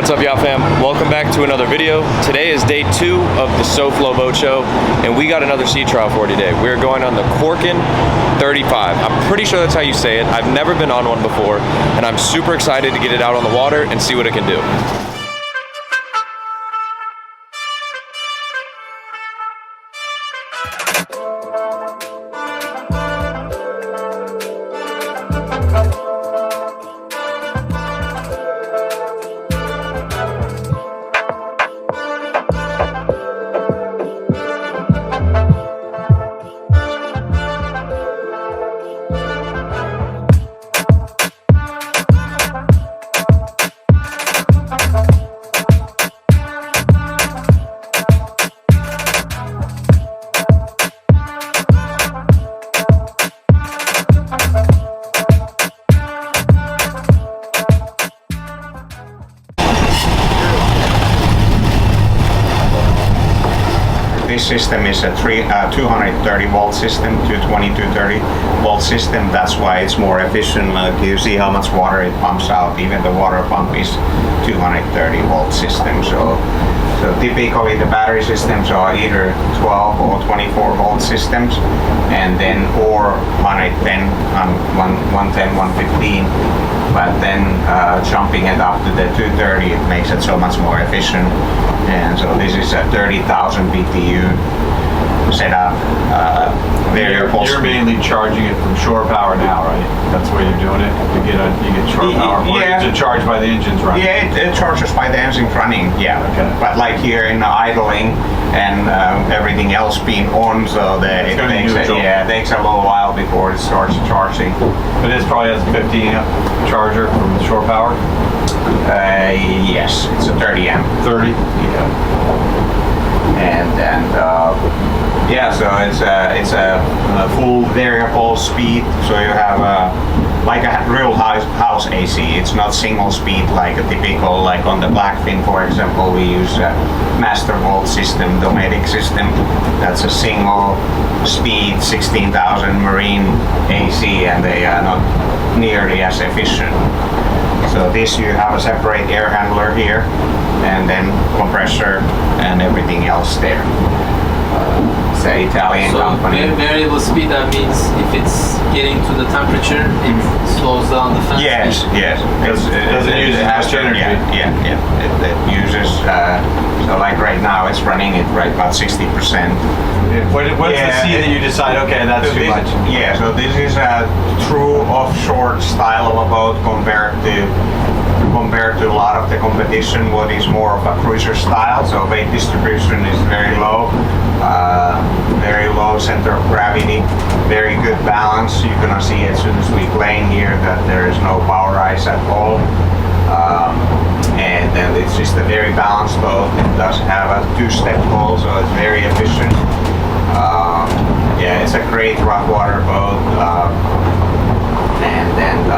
What's up, y'all fam? Welcome back to another video. Today is day 2 of the SoFlo boat show, and we got another sea trial for you today. We're going on the QUARKEN 35. I'm pretty sure that's how you say it. I've never been on one before, and I'm super excited to get it out on the water and see what it can do. This system is a 230 volt system, 220, 230 volt system. That's why it's more efficient. You see how much water it pumps out. Even the water pump is 230 volt system. So typically the battery systems are either 12 or 24 volt systems, and then or 110, 110, 115. But then jumping it up to the 230, it makes it so much more efficient. And so this is a 30,000 BTU setup. You're mainly charging it from shore power now, right? That's where you're doing it. You get shore power. Yeah. Or is it charged by the engines running? Yeah, it charges by the engines running. Yeah. Okay. But like here in the idling and everything else being on, so that it takes a little while before it starts charging. But this probably has a 15 amp charger from the shore power. Yes, it's a 30 amp. 30. Yeah. Yeah, so it's a full variable speed. So you have like a real house AC. It's not single speed like a typical, like on the Blackfin, for example, we use a master volt system, Dometic system. That's a single speed 16,000 marine AC, and they are not nearly as efficient. So this, you have a separate air handler here, and then compressor and everything else there. It's an Italian company. So variable speed, that means if it's getting to the temperature, it slows down the fan Yes, speed. yes. It doesn't use as much energy. Yeah. It uses, so like right now it's running it right about 60%. What is the C that you decide, okay, that's too much? Yeah, so this is a true offshore style of a boat compared to a lot of the competition, what is more of a cruiser style. So weight distribution is very low center of gravity, very good balance. You're gonna see as soon as we plane here that there is no power rise at all. And then it's just a very balanced boat. It does have a 2-step hull, so it's very efficient. Yeah, it's a great rough water boat. And then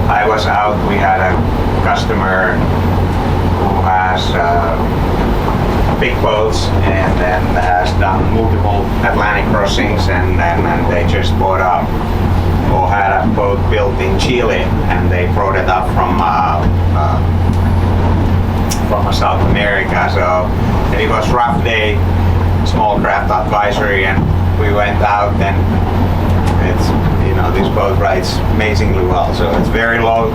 I was out, we had a customer who has big boats and then has done multiple Atlantic crossings, and they just bought up or had a boat built in Chile, and they brought it up from South America. So and it was rough day, small craft advisory, and we went out, and it's, this boat rides amazingly well. So it's very low,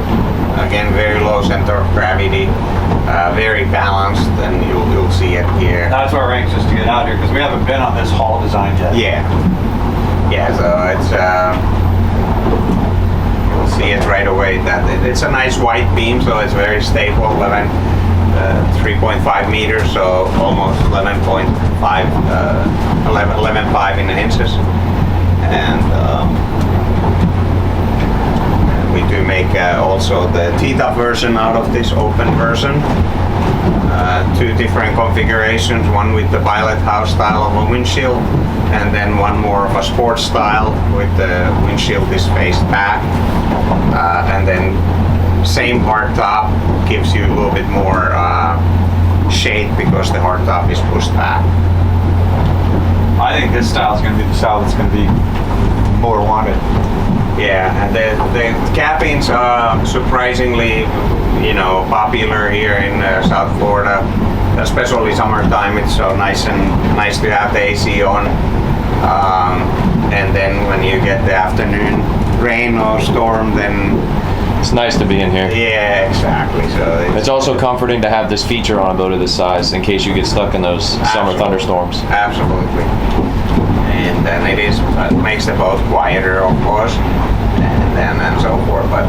again, very low center of gravity, very balanced, and you'll see it here. That's why we're anxious to get out here, because we haven't been on this hull design yet. Yeah, so it's, you'll see it right away that it's a nice white beam, so it's very stable, 3.5 meters, so almost 11.5 in the inches. And we do make also the T-top version out of this open version. 2 different configurations, one with the pilot house style of a windshield, and then one more of a sports style with the windshield is faced back. And then same hard top gives you a little bit more shade because the hard top is pushed back. I think this style is going to be the style that's going to be more wanted. Yeah, and the cappings are surprisingly, you know, popular here in South Florida, especially summertime. It's so nice to have the AC on. And then when you get the afternoon rain or storm, then It's nice to be in here. yeah, exactly. So It's also comforting to have this feature on a boat of this size in case you get stuck in those summer thunderstorms. absolutely. And then it makes the boat quieter, of course, and so forth. But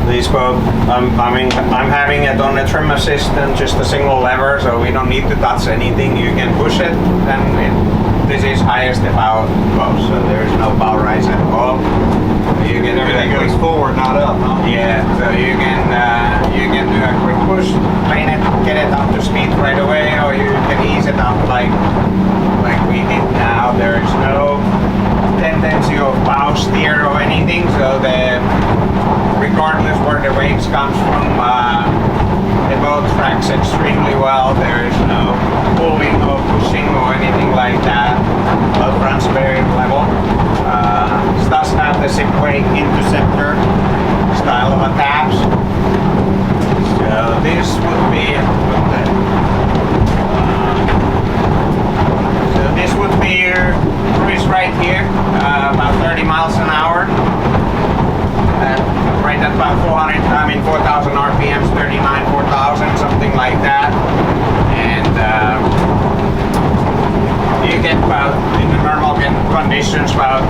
this boat, I'm having it on a trim assist and just a single lever, so we don't need to touch anything. You can push it, and this is highest the bow goes, so there's no bow rise at all. You can Everything goes forward, not up, huh? yeah, so you can do a quick push, plane it, get it up to speed right away, or you can ease it up like we did now. There is no tendency of bow steer or anything, so regardless where the waves comes from, the boat tracks extremely well. There is no pulling or pushing or anything like that. Boat runs very level. It does have the zip-way interceptor style of attach. So this would be this would be your cruise right here, about 30 miles an hour. Right at about 4,000 RPMs, 39, 4,000, something like that. And you get about, in the normal conditions, about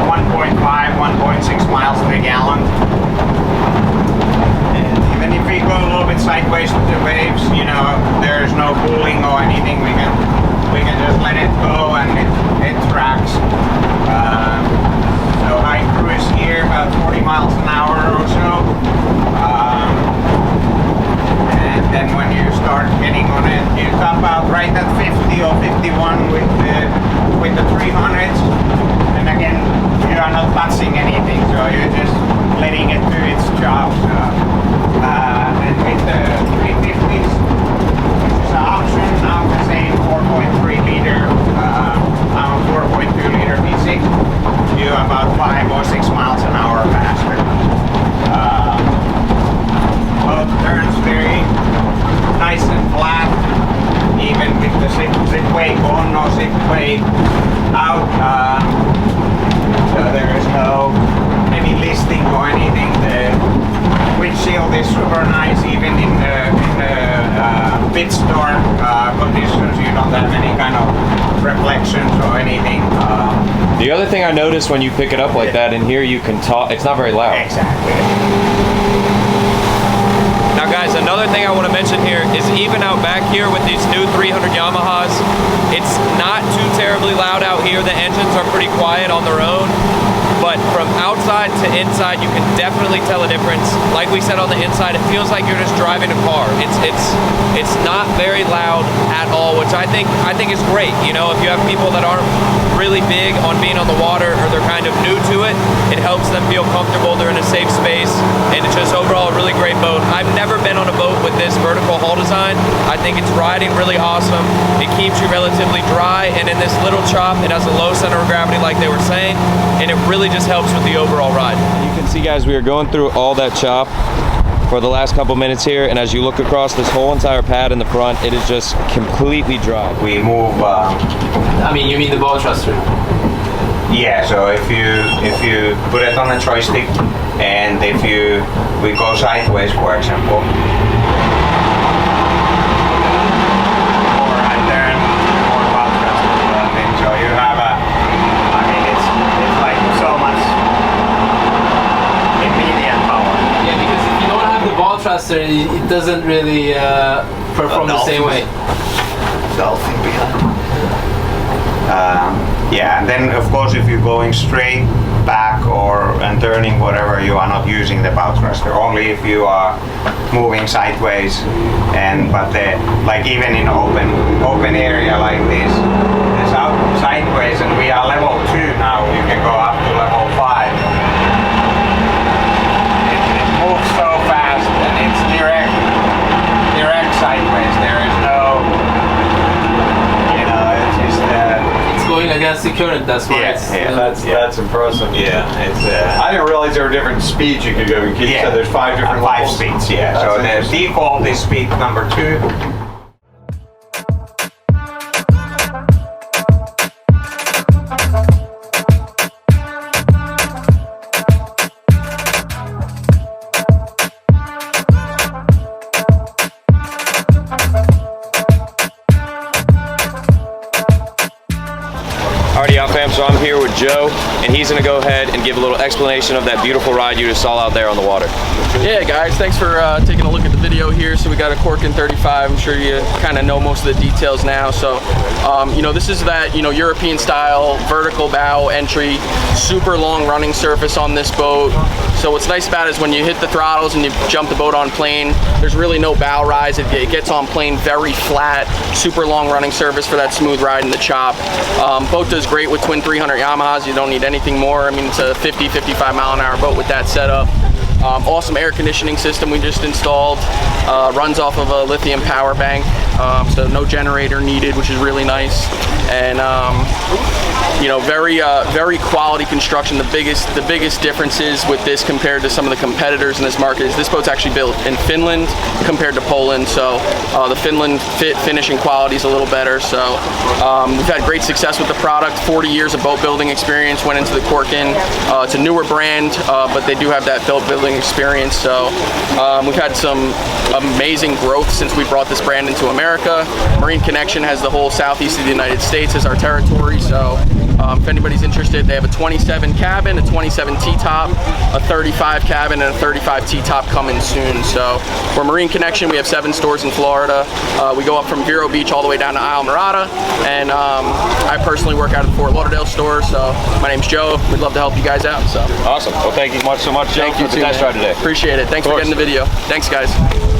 1.5, 1.6 miles to the gallon. And even if we go a little bit sideways with the waves, you know, there's no pulling or anything. We can just let it go and it tracks. So high cruise here, about 40 miles an hour or so. And then when you start getting on it, you top out right at 50 or 51 with the 300s. And again, you are not touching anything, so you're just letting it do its job. And with the 350s, which is an option, now the same 4.3 liter, 4.2 liter V6, you're about 5 or 6 miles an hour faster. Boat turns very nice and flat, even with the zip way on or zip way out. So there is no any listing or anything. The windshield is super nice, even in the pitch dark conditions. You don't have any kind of reflections or anything. The other thing I noticed when you pick it up like that in here, you can talk. It's not very loud. Exactly. Now guys, another thing I want to mention here is even out back here with these new 300 Yamahas, it's not too terribly loud out here. The engines are pretty quiet on their own. But from outside to inside, you can definitely tell a difference. Like we said on the inside, it feels like you're just driving a car. It's not very loud at all, which I think is great. You know, if you have people that aren't really big on being on the water or they're kind of new to it, it helps them feel comfortable. They're in a safe space, and it's just overall a really great boat. I've never been on a boat with this vertical hull design. I think it's riding really awesome. It keeps you relatively dry, and in this little chop, it has a low center of gravity, like they were saying, and it really just helps with the overall ride. You can see, guys, we are going through all that chop for the last couple minutes here, and as you look across this whole entire pad in the front, it is just completely dry. We move. I mean, you mean the bow thruster? Yeah. So if you put it on a joystick, and we go sideways, for example. Thruster, it doesn't really perform the same way. Dolphin behind. Yeah, and then of course if you're going straight back and turning whatever, you are not using the bow thruster. Only if you are moving sideways, but like even in open area like this, it's out sideways, and we are level 2 now. You can go up to level 5. It moves so fast, and it's direct sideways. There is no, you know, it's just it's going against the current. That's why Yeah, it's yeah. That's impressive. Yeah, it's I didn't realize there were different speeds you could go. You yeah. said there's 5 different 5 levels. speeds. Yeah. That's So the interesting. default is speed number 2. Alrighty, out fam, so I'm here with Joe, and he's gonna go ahead and give a little explanation of that beautiful ride you just saw out there on the water. Yeah, guys, thanks for taking a look at the video here. So we got a QUARKEN 35. I'm sure you kind of know most of the details now. So, you know, this is that, you know, European style vertical bow entry, super long running surface on this boat. So what's nice about it is when you hit the throttles and you jump the boat on plane, there's really no bow rise. It gets on plane very flat, super long running surface for that smooth ride in the chop. Boat does great with twin 300 Yamahas. You don't need anything more. I mean, it's a 50, 55 mile an hour boat with that setup. Awesome air conditioning system we just installed. Runs off of a lithium power bank, so no generator needed, which is really nice. And you know, very quality construction. The biggest differences with this compared to some of the competitors in this market is this boat's actually built in Finland compared to Poland. So the Finland finish and quality is a little better. So we've had great success with the product. 40 years of boat building experience went into the QUARKEN. It's a newer brand, but they do have that boat building experience. So we've had some amazing growth since we brought this brand into America. Marine Connection has the whole southeast of the United States as our territory. So if anybody's interested, they have a 27 cabin, a 27 T-top, a 35 cabin, and a 35 T-top coming soon. So we're Marine Connection. We have 7 stores in Florida. We go up from Vero Beach all the way down to Isle Mirada. And I personally work out of the Fort Lauderdale store. So my name's Joe. We'd love to help you guys out. So Awesome. Well, thank you so much, Joe, thank you for the too, test man. ride today. Appreciate it. Thanks for course. getting the video. Thanks, guys.